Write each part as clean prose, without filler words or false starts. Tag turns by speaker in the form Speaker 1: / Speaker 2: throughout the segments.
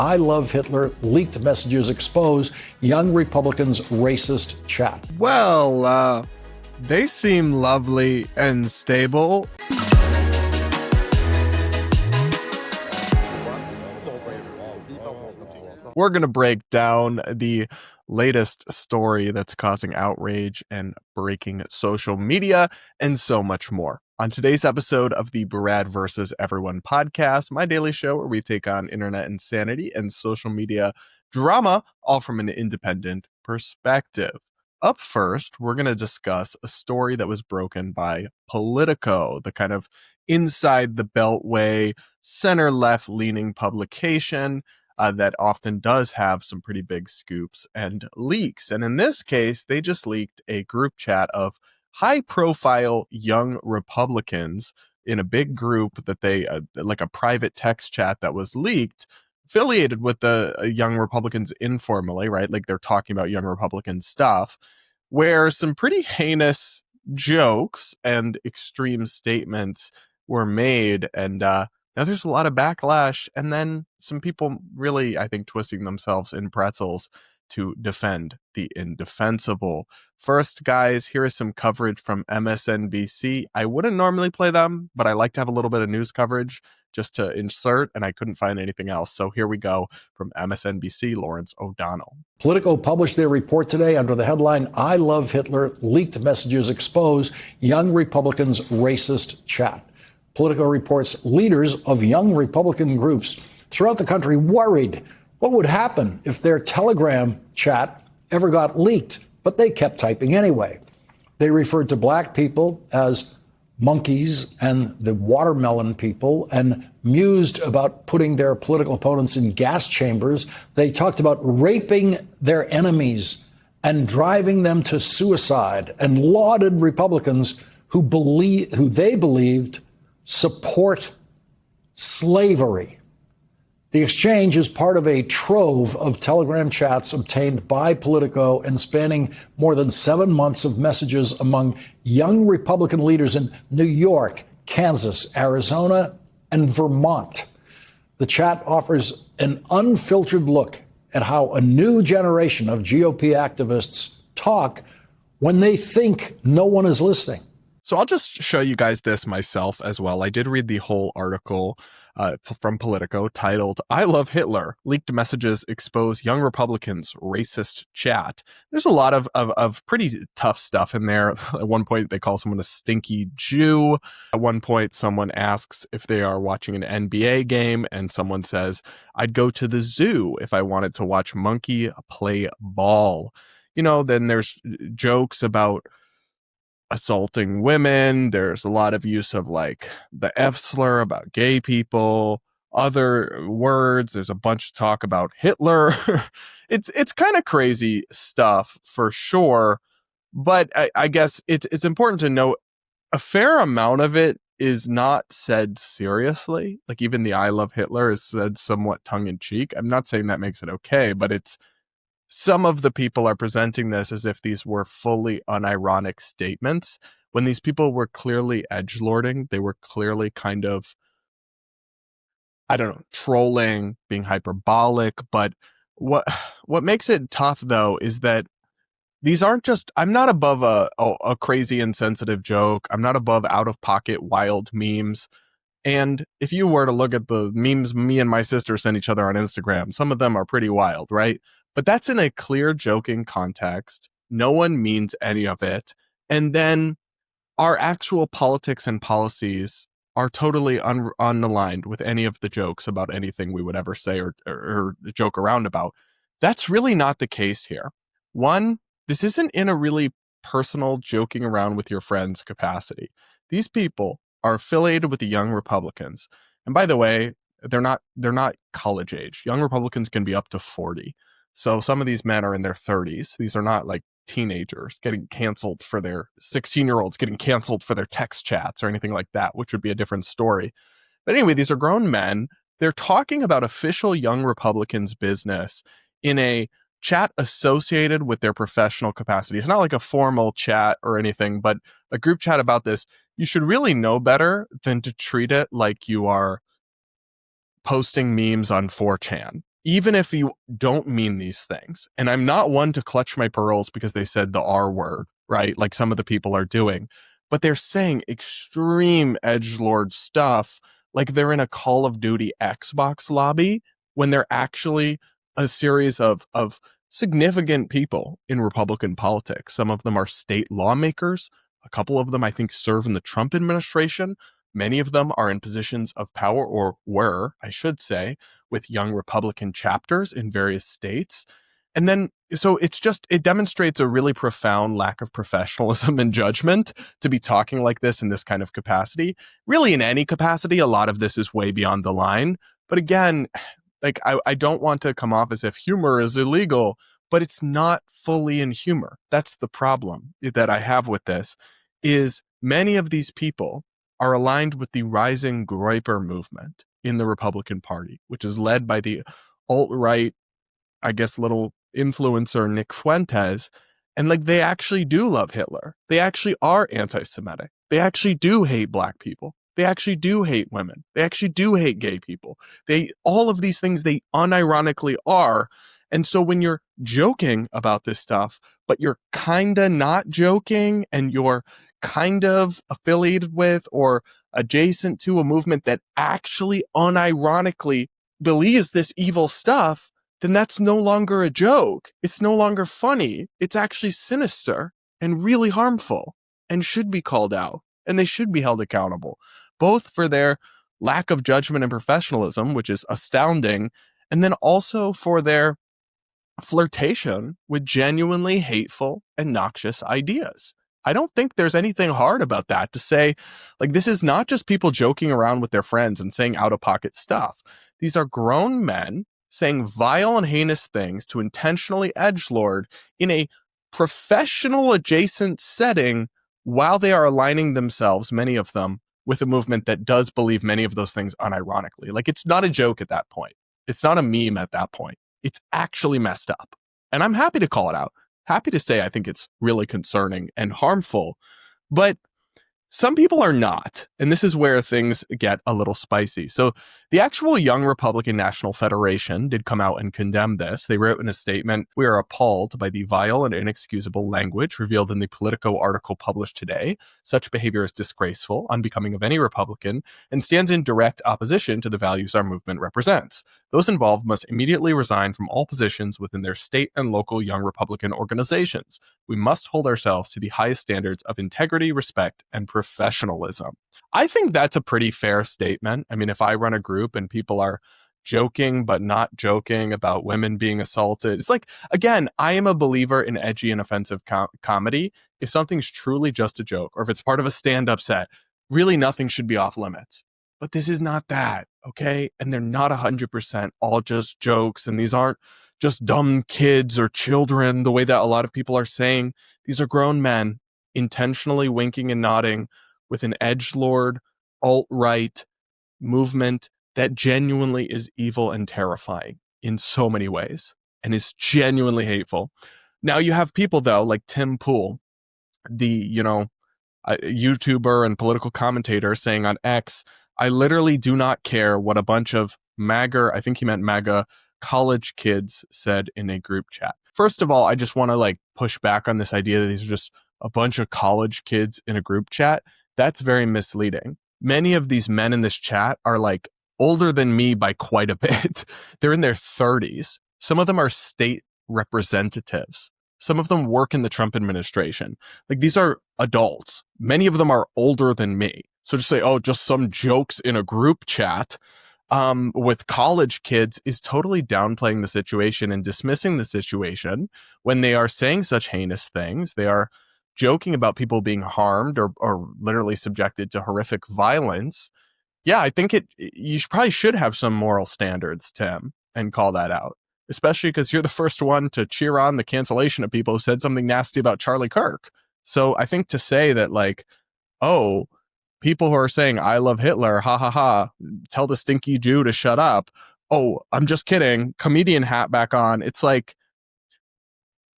Speaker 1: I Love Hitler leaked messages expose young Republicans' racist chat.
Speaker 2: Well, they seem lovely and stable. We're going to break down the latest story that's causing outrage and breaking social media and so much more. On today's episode of the Brad vs. Everyone podcast, my daily show where we take on internet insanity and social media drama, all from an independent perspective. Up first, we're going to discuss a story that was broken by Politico, the kind of inside the beltway, center-left leaning publication that often does have some pretty big scoops and leaks. And in this case, they just leaked a group chat of high-profile young Republicans in a big group that they, like a private text chat that was leaked, affiliated with the young Republicans informally, right? Like they're talking about young Republican stuff, where some pretty heinous jokes and extreme statements were made. And now there's a lot of backlash, and then some people really, I think, twisting themselves in pretzels to defend the indefensible. First, guys, here is some coverage from MSNBC. I wouldn't normally play them, but I like to have a little bit of news coverage just to insert, and I couldn't find anything else. So here we go from MSNBC, Lawrence O'Donnell.
Speaker 1: Politico published their report today under the headline, I Love Hitler leaked messages expose young Republicans' racist chat. Politico reports leaders of young Republican groups throughout the country worried what would happen if their Telegram chat ever got leaked, but they kept typing anyway. They referred to black people as monkeys and the watermelon people and mused about putting their political opponents in gas chambers. They talked about raping their enemies and driving them to suicide and lauded Republicans who they believed support slavery. The exchange is part of a trove of Telegram chats obtained by Politico and spanning more than 7 months of messages among young Republican leaders in New York, Kansas, Arizona, and Vermont. The chat offers an unfiltered look at how a new generation of GOP activists talk when they think no one is listening.
Speaker 2: So I'll just show you guys this myself as well. I did read the whole article from Politico titled, I Love Hitler, leaked messages expose young Republicans' racist chat. There's a lot of pretty tough stuff in there. At one point, they call someone a stinky Jew. At one point, someone asks if they are watching an NBA game, and someone says, I'd go to the zoo if I wanted to watch monkey play ball. You know, then there's jokes about assaulting women. There's a lot of use of like the F slur about gay people, other words. There's a bunch of talk about Hitler. It's kind of crazy stuff for sure. But I guess it's important to note a fair amount of it is not said seriously. Like even the I Love Hitler is said somewhat tongue in cheek. I'm not saying that makes it okay, but some of the people are presenting this as if these were fully unironic statements, when these people were clearly edgelording. They were clearly kind of, I don't know, trolling, being hyperbolic. But what makes it tough, though, is that these aren't just, I'm not above a crazy insensitive joke. I'm not above out-of-pocket wild memes. And if you were to look at the memes me and my sister send each other on Instagram, some of them are pretty wild, right? But that's in a clear joking context. No one means any of it. And then our actual politics and policies are totally unaligned with any of the jokes about anything we would ever say or joke around about. That's really not the case here. One, this isn't in a really personal joking around with your friends capacity. These people are affiliated with the young Republicans. And by the way, they're not college age. Young Republicans can be up to 40. So some of these men are in their 30s. These are not like teenagers getting canceled for their 16-year-olds getting canceled for their text chats or anything like that, which would be a different story. But anyway, these are grown men. They're talking about official young Republicans' business in a chat associated with their professional capacity. It's not like a formal chat or anything, but a group chat about this. You should really know better than to treat it like you are posting memes on 4chan. even if you don't mean these things, and I'm not one to clutch my pearls because they said the R word, right? Like some of the people are doing, but they're saying extreme edgelord stuff like they're in a Call of Duty Xbox lobby when they're actually a series of significant people in Republican politics. Some of them are state lawmakers. A couple of them, I think, serve in the Trump administration. Many of them are in positions of power, or were, I should say, with young Republican chapters in various states. And then, so it demonstrates a really profound lack of professionalism and judgment to be talking like this in this kind of capacity. Really, in any capacity, a lot of this is way beyond the line. But again, like, I don't want to come off as if humor is illegal, but it's not fully in humor. That's the problem that I have with this, is many of these people are aligned with the rising Groyper movement in the Republican Party, which is led by the alt-right, I guess, little influencer Nick Fuentes. And like, they actually do love Hitler. They actually are anti-Semitic. They actually do hate black people. They actually do hate women. They actually do hate gay people. All of these things, they unironically are. And so when you're joking about this stuff, but you're kind of not joking, and you're kind of affiliated with or adjacent to a movement that actually unironically believes this evil stuff, then that's no longer a joke. It's no longer funny. It's actually sinister and really harmful and should be called out, and they should be held accountable, both for their lack of judgment and professionalism, which is astounding, and then also for their flirtation with genuinely hateful and noxious ideas. I don't think there's anything hard about that, to say, like, this is not just people joking around with their friends and saying out-of-pocket stuff. These are grown men saying vile and heinous things to intentionally edgelord in a professional adjacent setting, while they are aligning themselves, many of them, with a movement that does believe many of those things unironically. Like, it's not a joke at that point. It's not a meme at that point. It's actually messed up. And I'm happy to call it out. Happy to say I think it's really concerning and harmful. But some people are not. And this is where things get a little spicy. So the actual Young Republican National Federation did come out and condemn this. They wrote in a statement, "We are appalled by the vile and inexcusable language revealed in the Politico article published today. Such behavior is disgraceful, unbecoming of any Republican, and stands in direct opposition to the values our movement represents. Those involved must immediately resign from all positions within their state and local Young Republican organizations. We must hold ourselves to the highest standards of integrity, respect, and professionalism." I think that's a pretty fair statement. I mean, if I run a group and people are joking but not joking about women being assaulted, it's like, again, I am a believer in edgy and offensive comedy. If something's truly just a joke, or if it's part of a stand-up set, really nothing should be off limits. But this is not that, okay? And they're not 100% all just jokes, and these aren't just dumb kids or children the way that a lot of people are saying. These are grown men intentionally winking and nodding with an edgelord, alt-right movement that genuinely is evil and terrifying in so many ways, and is genuinely hateful. Now you have people, though, like Tim Pool, the, YouTuber and political commentator, saying on X, "I literally do not care what a bunch of MAGA," I think he meant MAGA, "college kids said in a group chat." First of all, I just want to push back on this idea that these are just a bunch of college kids in a group chat. That's very misleading. Many of these men in this chat are older than me by quite a bit. They're in their 30s. Some of them are state representatives. Some of them work in the Trump administration. These are adults. Many of them are older than me. So to say, oh, just some jokes in a group chat with college kids is totally downplaying the situation and dismissing the situation when they are saying such heinous things. They are joking about people being harmed or literally subjected to horrific violence. Yeah, I think you probably should have some moral standards, Tim, and call that out, especially because you're the first one to cheer on the cancellation of people who said something nasty about Charlie Kirk. So I think to say that oh, people who are saying "I love Hitler," ha ha ha, tell the stinky Jew to shut up. Oh, I'm just kidding. Comedian hat back on. It's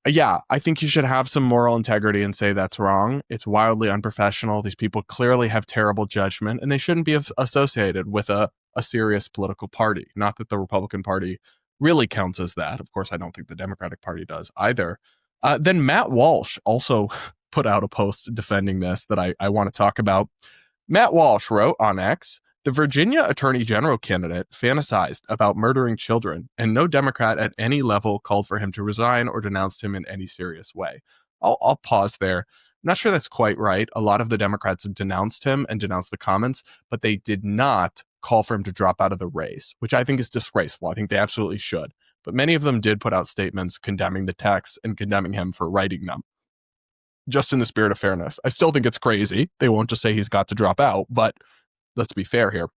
Speaker 2: yeah, I think you should have some moral integrity and say that's wrong. It's wildly unprofessional. These people clearly have terrible judgment, and they shouldn't be associated with a serious political party. Not that the Republican Party really counts as that. Of course, I don't think the Democratic Party does either. Then Matt Walsh also put out a post defending this that I want to talk about. Matt Walsh wrote on X, the Virginia Attorney General candidate fantasized about murdering children, and no Democrat at any level called for him to resign or denounced him in any serious way. I'll pause there. I'm not sure that's quite right. A lot of the Democrats denounced him and denounced the comments, but they did not call for him to drop out of the race, which I think is disgraceful. I think they absolutely should. But many of them did put out statements condemning the text and condemning him for writing them, just in the spirit of fairness. I still think it's crazy. They won't just say he's got to drop out, but let's be fair here.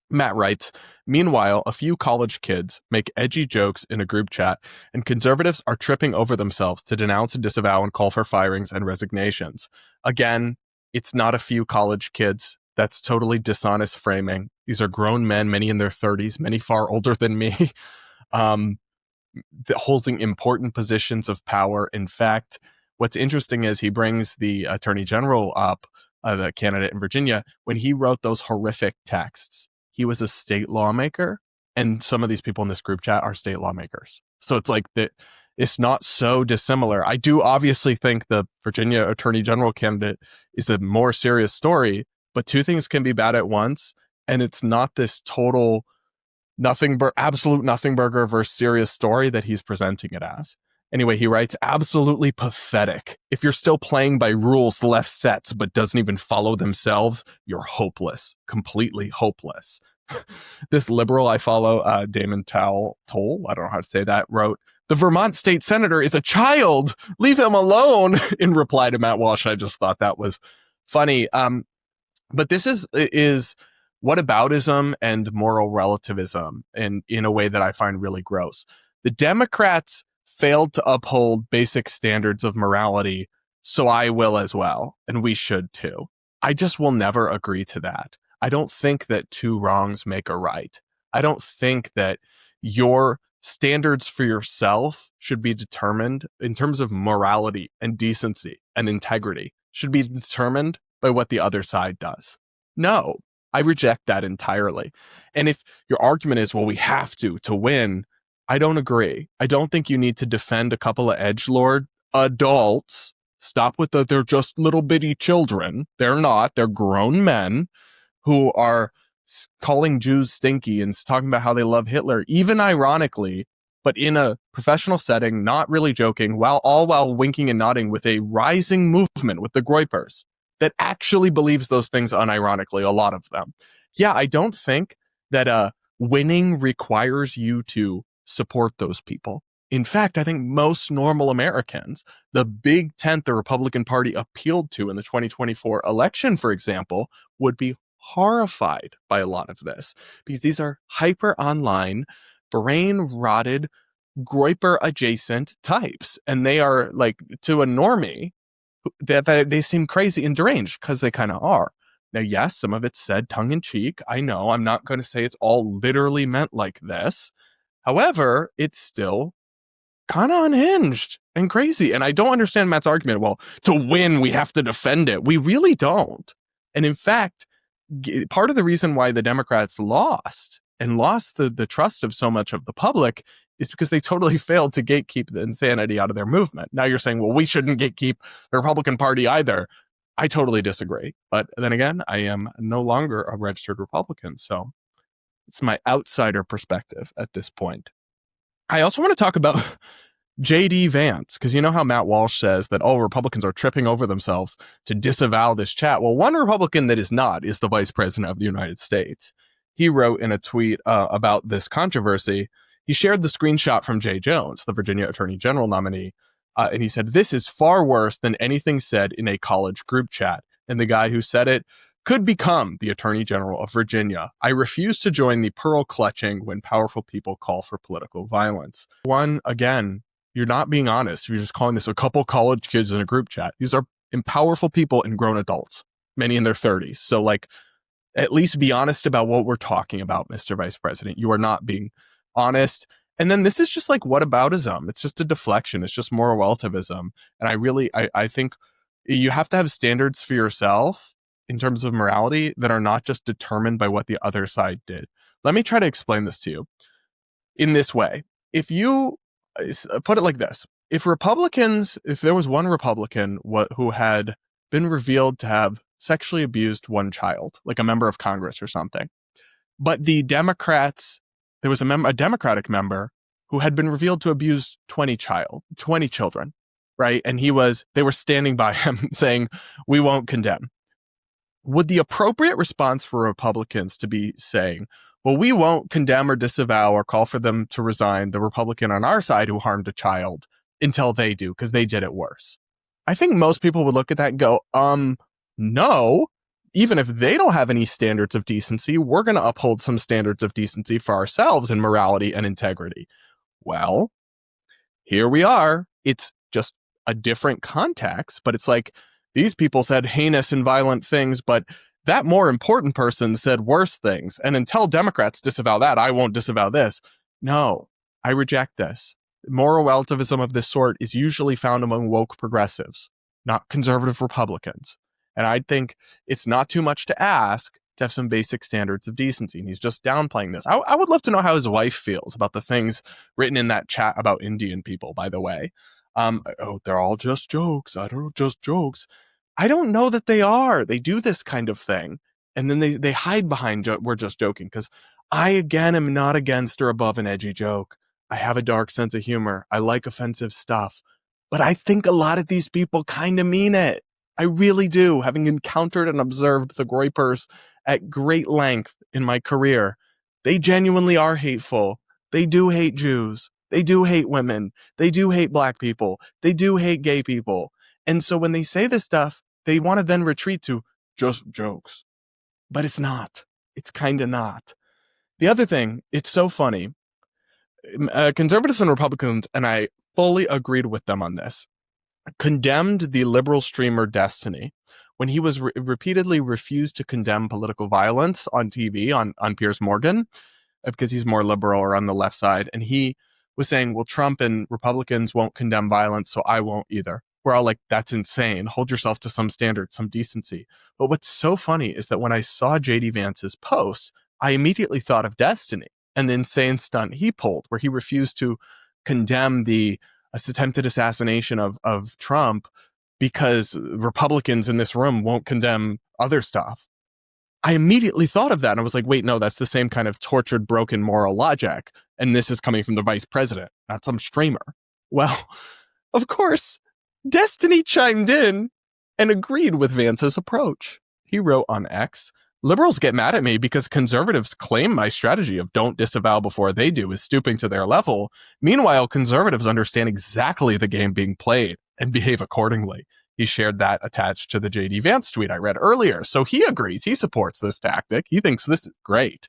Speaker 2: Matt writes, meanwhile, a few college kids make edgy jokes in a group chat, and conservatives are tripping over themselves to denounce and disavow and call for firings and resignations. Again, it's not a few college kids. That's totally dishonest framing. These are grown men, many in their 30s, many far older than me, holding important positions of power. In fact, what's interesting is he brings the Attorney General up, the candidate in Virginia, when he wrote those horrific texts. He was a state lawmaker, and some of these people in this group chat are state lawmakers. So it's like that. It's not so dissimilar. I do obviously think the Virginia Attorney General candidate is a more serious story, but two things can be bad at once, and it's not this total absolute nothing burger versus serious story that he's presenting it as. Anyway, he writes, absolutely pathetic. If you're still playing by rules left sets but doesn't even follow themselves, you're hopeless, completely hopeless. This liberal I follow, Damon Toll, I don't know how to say that, wrote, the Vermont state senator is a child. Leave him alone, in reply to Matt Walsh. I just thought that was funny. But this is whataboutism and moral relativism in a way that I find really gross. The Democrats failed to uphold basic standards of morality, so I will as well, and we should too. I just will never agree to that. I don't think that two wrongs make a right. I don't think that your standards for yourself should be determined in terms of morality and decency and integrity, should be determined by what the other side does. No, I reject that entirely. And if your argument is, well, we have to win, I don't agree. I don't think you need to defend a couple of edgelord adults. Stop with they're just little bitty children. They're not. They're grown men who are calling Jews stinky and talking about how they love Hitler, even ironically, but in a professional setting, not really joking, while winking and nodding with a rising movement with the Groypers that actually believes those things unironically, a lot of them. Yeah, I don't think that winning requires you to support those people. In fact, I think most normal Americans, the big tent the Republican Party appealed to in the 2024 election, for example, would be horrified by a lot of this, because these are hyper online, brain rotted, Groyper adjacent types. And they are, like, to a normie, they seem crazy and deranged, because they kind of are. Now, yes, some of it's said tongue in cheek. I know, I'm not going to say it's all literally meant like this. However, it's still kind of unhinged and crazy. And I don't understand Matt's argument. Well, to win, we have to defend it. We really don't. And in fact, part of the reason why the Democrats lost the trust of so much of the public is because they totally failed to gatekeep the insanity out of their movement. Now you're saying, well, we shouldn't gatekeep the Republican Party either. I totally disagree. But then again, I am no longer a registered Republican. So it's my outsider perspective at this point. I also want to talk about JD Vance, because you know how Matt Walsh says that, oh, Republicans are tripping over themselves to disavow this chat. Well, one Republican that is not is the Vice President of the United States. He wrote in a tweet about this controversy, he shared the screenshot from Jay Jones, the Virginia Attorney General nominee, and he said, this is far worse than anything said in a college group chat. And the guy who said it could become the Attorney General of Virginia. I refuse to join the pearl clutching when powerful people call for political violence. One, again, you're not being honest. You're just calling this a couple college kids in a group chat. These are powerful people and grown adults, many in their 30s. So, like, at least be honest about what we're talking about, Mr. Vice President. You are not being honest. And then this is just like whataboutism. It's just a deflection. It's just moral relativism. And I think you have to have standards for yourself in terms of morality that are not just determined by what the other side did. Let me try to explain this to you in this way. if you put it like this, if there was one Republican who had been revealed to have sexually abused one child, like a member of Congress or something, but there was a Democratic member who had been revealed to abuse 20 children, right? And they were standing by him saying, we won't condemn. Would the appropriate response for Republicans to be saying, well, we won't condemn or disavow or call for them to resign the Republican on our side who harmed a child until they do, because they did it worse? I think most people would look at that and go, no. Even if they don't have any standards of decency, we're going to uphold some standards of decency for ourselves in morality and integrity. Well, here we are. It's just a different context, but it's like these people said heinous and violent things, but that more important person said worse things. And until Democrats disavow that, I won't disavow this. No, I reject this. Moral relativism of this sort is usually found among woke progressives, not conservative Republicans. And I think it's not too much to ask to have some basic standards of decency. And he's just downplaying this. I would love to know how his wife feels about the things written in that chat about Indian people, by the way. They're all just jokes. I don't know, just jokes. I don't know that they are. They do this kind of thing. And then they hide behind, we're just joking. Because I, again, am not against or above an edgy joke. I have a dark sense of humor. I like offensive stuff. But I think a lot of these people kind of mean it. I really do, having encountered and observed the Groypers at great length in my career. They genuinely are hateful. They do hate Jews. They do hate women. They do hate black people. They do hate gay people. And so when they say this stuff, they want to then retreat to just jokes. But it's not. It's kind of not. The other thing, it's so funny. Conservatives and Republicans, and I fully agreed with them on this, condemned the liberal streamer Destiny when he was repeatedly refused to condemn political violence on TV on Piers Morgan because he's more liberal or on the left side. And he was saying, well, Trump and Republicans won't condemn violence, so I won't either. We're all like, that's insane. Hold yourself to some standard, some decency. But what's so funny is that when I saw JD Vance's post, I immediately thought of Destiny and the insane stunt he pulled where he refused to condemn the attempted assassination of Trump because Republicans in this room won't condemn other stuff. I immediately thought of that and I was like, wait, no, that's the same kind of tortured, broken moral logic. And this is coming from the vice president, not some streamer. Well, of course, Destiny chimed in and agreed with Vance's approach. He wrote on X, liberals get mad at me because conservatives claim my strategy of don't disavow before they do is stooping to their level. Meanwhile, conservatives understand exactly the game being played and behave accordingly. He shared that attached to the JD Vance tweet I read earlier. So he agrees. He supports this tactic. He thinks this is great.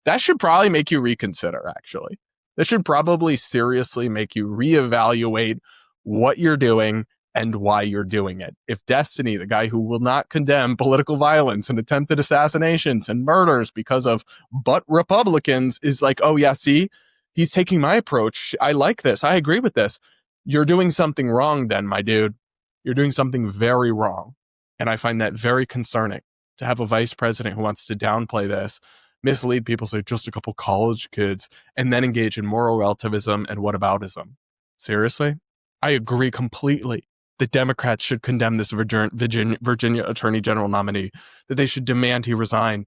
Speaker 2: That should probably make you reconsider, actually. That should probably seriously make you reevaluate what you're doing and why you're doing it. If Destiny, the guy who will not condemn political violence and attempted assassinations and murders because of but Republicans, is like, oh yeah, see, he's taking my approach. I like this. I agree with this. You're doing something wrong then, my dude. You're doing something very wrong. And I find that very concerning to have a vice president who wants to downplay this, mislead people, say just a couple college kids, and then engage in moral relativism and whataboutism. Seriously? I agree completely. The Democrats should condemn this Virginia Attorney General nominee, that they should demand he resign.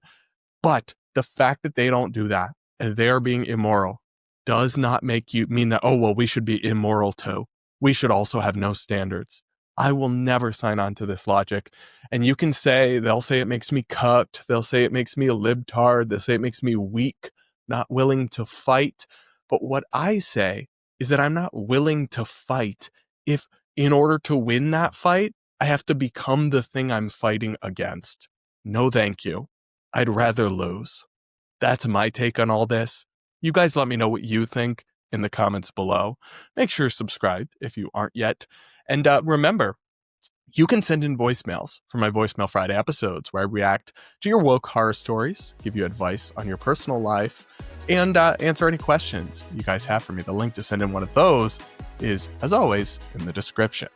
Speaker 2: But the fact that they don't do that and they're being immoral does not make you mean that, oh, well, we should be immoral too. We should also have no standards. I will never sign on to this logic. And you can say, they'll say it makes me cucked. They'll say it makes me a libtard. They'll say it makes me weak, not willing to fight. But what I say is that I'm not willing to fight if, in order to win that fight, I have to become the thing I'm fighting against. No, thank you. I'd rather lose. That's my take on all this. You guys let me know what you think in the comments below. Make sure you're subscribed if you aren't yet. And remember, you can send in voicemails for my Voicemail Friday episodes where I react to your woke horror stories, give you advice on your personal life, and answer any questions you guys have for me. The link to send in one of those is, as always, in the description.